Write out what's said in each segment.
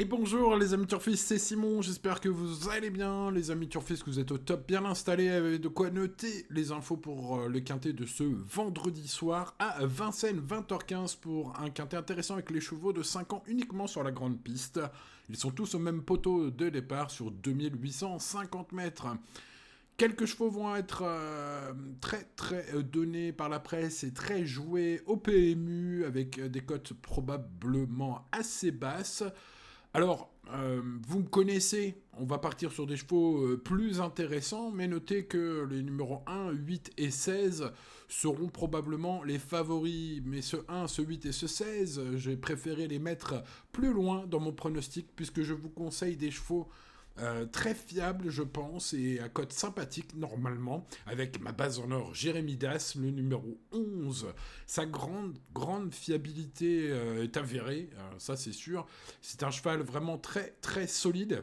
Et bonjour les amis turfistes, c'est Simon, j'espère que vous allez bien, les amis turfistes, que vous êtes au top, bien installés, avec de quoi noter les infos pour le quintet de ce vendredi soir à Vincennes, 20h15 pour un quintet intéressant avec les chevaux de 5 ans uniquement sur la grande piste. Ils sont tous au même poteau de départ sur 2850 mètres. Quelques chevaux vont être très donnés par la presse et très joués au PMU avec des cotes probablement assez basses. Alors, vous me connaissez, on va partir sur des chevaux plus intéressants, mais notez que les numéros 1, 8 et 16 seront probablement les favoris. Mais ce 1, ce 8 et ce 16, j'ai préféré les mettre plus loin dans mon pronostic, puisque je vous conseille des chevaux très fiable, je pense, et à cote sympathique normalement, avec ma base en or Jérémy Das, le numéro 11. Sa grande fiabilité est avérée, ça c'est sûr. C'est un cheval vraiment très solide.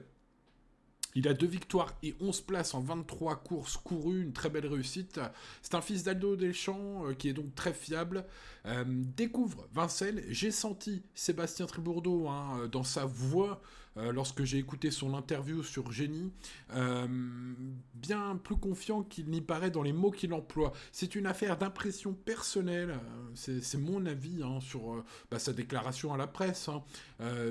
Il a 2 victoires et 11 places en 23 courses courues, une très belle réussite. C'est un fils d'Aldo Deschamps qui est donc très fiable. Découvre Vincennes, j'ai senti Sébastien Tribourdeau dans sa voix lorsque j'ai écouté son interview sur Génie, bien plus confiant qu'il n'y paraît dans les mots qu'il emploie. C'est une affaire d'impression personnelle, c'est mon avis sur sa déclaration à la presse,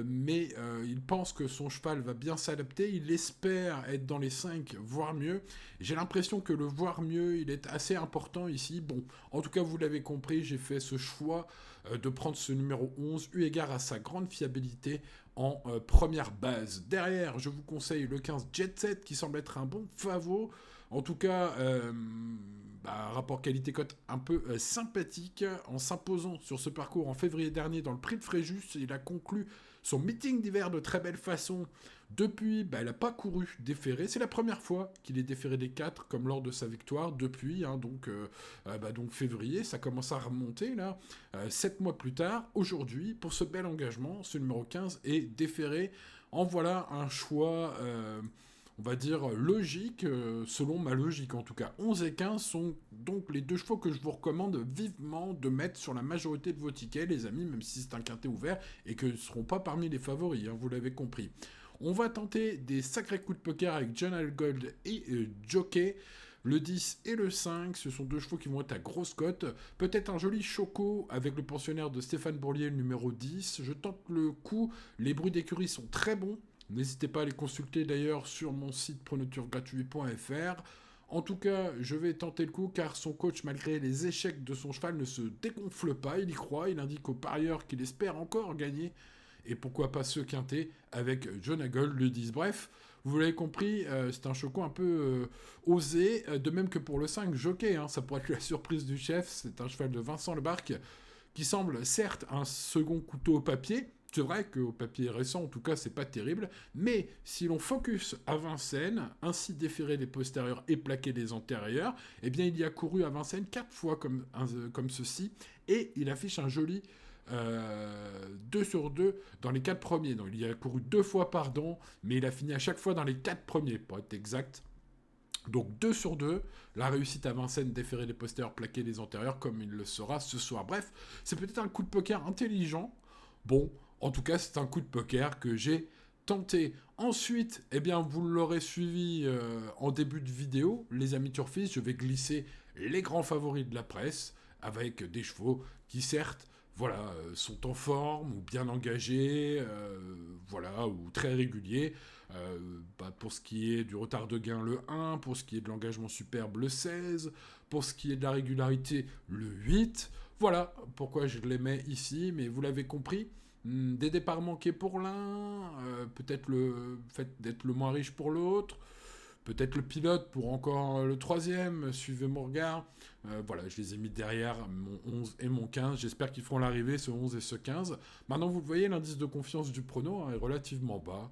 mais il pense que son cheval va bien s'adapter, il espère être dans les 5, voire mieux. J'ai l'impression que le voire mieux, il est assez important ici. Bon, en tout cas, vous l'avez compris, j'ai fait ce choix de prendre ce numéro 11, eu égard à sa grande fiabilité en première base. Derrière, je vous conseille le 15 Jet Set, qui semble être un bon favori. En tout cas, rapport qualité-cote un peu sympathique. En s'imposant sur ce parcours en février dernier dans le prix de Fréjus, il a conclu son meeting d'hiver de très belle façon. Depuis, il n'a pas couru déféré. C'est la première fois qu'il est déféré des 4, comme lors de sa victoire. Depuis, donc février, ça commence à remonter, là. 7 mois plus tard, aujourd'hui, pour ce bel engagement, ce numéro 15 est déféré. En voilà un choix... on va dire logique, selon ma logique en tout cas. 11 et 15 sont donc les 2 chevaux que je vous recommande vivement de mettre sur la majorité de vos tickets, les amis, même si c'est un quintet ouvert, et que ne seront pas parmi les favoris, vous l'avez compris. On va tenter des sacrés coups de poker avec John Algold et Jockey. Le 10 et le 5, ce sont 2 chevaux qui vont être à grosse cote. Peut-être un joli choco avec le pensionnaire de Stéphane Bourlier, le numéro 10. Je tente le coup, les bruits d'écurie sont très bons. N'hésitez pas à les consulter d'ailleurs sur mon site pronoturgratuit.fr. En tout cas, je vais tenter le coup car son coach, malgré les échecs de son cheval, ne se dégonfle pas. Il y croit, il indique aux parieurs qu'il espère encore gagner. Et pourquoi pas ce quintet avec John Hagel, le 10. Bref, vous l'avez compris, c'est un choco un peu osé. De même que pour le 5, Jockey, ça pourrait être la surprise du chef. C'est un cheval de Vincent Lebarque qui semble certes un second couteau au papier. C'est vrai qu'au papier récent, en tout cas, c'est pas terrible. Mais si l'on focus à Vincennes, ainsi déférer les postérieurs et plaquer les antérieurs, eh bien, il y a couru à Vincennes 4 fois comme ceci. Et il affiche un joli 2 sur 2 dans les 4 premiers. Donc, il y a couru 2 fois, mais il a fini à chaque fois dans les 4 premiers, pour être exact. Donc 2 sur 2, la réussite à Vincennes déférer les postérieurs, plaquer les antérieurs, comme il le sera ce soir. Bref, c'est peut-être un coup de poker intelligent. Bon, en tout cas, c'est un coup de poker que j'ai tenté. Ensuite, vous l'aurez suivi en début de vidéo, les amis turfistes, je vais glisser les grands favoris de la presse, avec des chevaux qui, certes, sont en forme ou bien engagés, ou très réguliers. Pour ce qui est du retard de gain, le 1, pour ce qui est de l'engagement superbe, le 16, pour ce qui est de la régularité, le 8. Voilà pourquoi je les mets ici, mais vous l'avez compris. Des départs manqués pour l'un, peut-être le fait d'être le moins riche pour l'autre, peut-être le pilote pour encore le troisième, suivez mon regard. Je les ai mis derrière mon 11 et mon 15. J'espère qu'ils feront l'arrivée, ce 11 et ce 15. Maintenant, vous le voyez, l'indice de confiance du prono est relativement bas.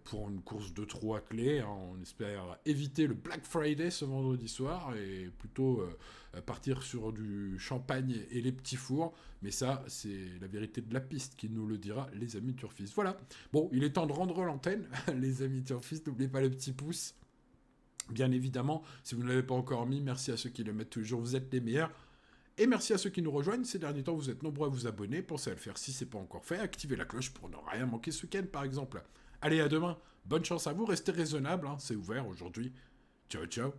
Pour une course de trot à clé, on espère éviter le Black Friday ce vendredi soir et plutôt partir sur du champagne et les petits fours. Mais ça, c'est la vérité de la piste qui nous le dira, les amis turfistes. Voilà. Bon, il est temps de rendre l'antenne, les amis turfistes. N'oubliez pas le petit pouce. Bien évidemment, si vous ne l'avez pas encore mis, merci à ceux qui le mettent tous les jours, vous êtes les meilleurs. Et merci à ceux qui nous rejoignent. Ces derniers temps, vous êtes nombreux à vous abonner. Pensez à le faire si ce n'est pas encore fait. Activez la cloche pour ne rien manquer ce week-end, par exemple. Allez, à demain. Bonne chance à vous. Restez raisonnable. Hein. C'est ouvert aujourd'hui. Ciao, ciao.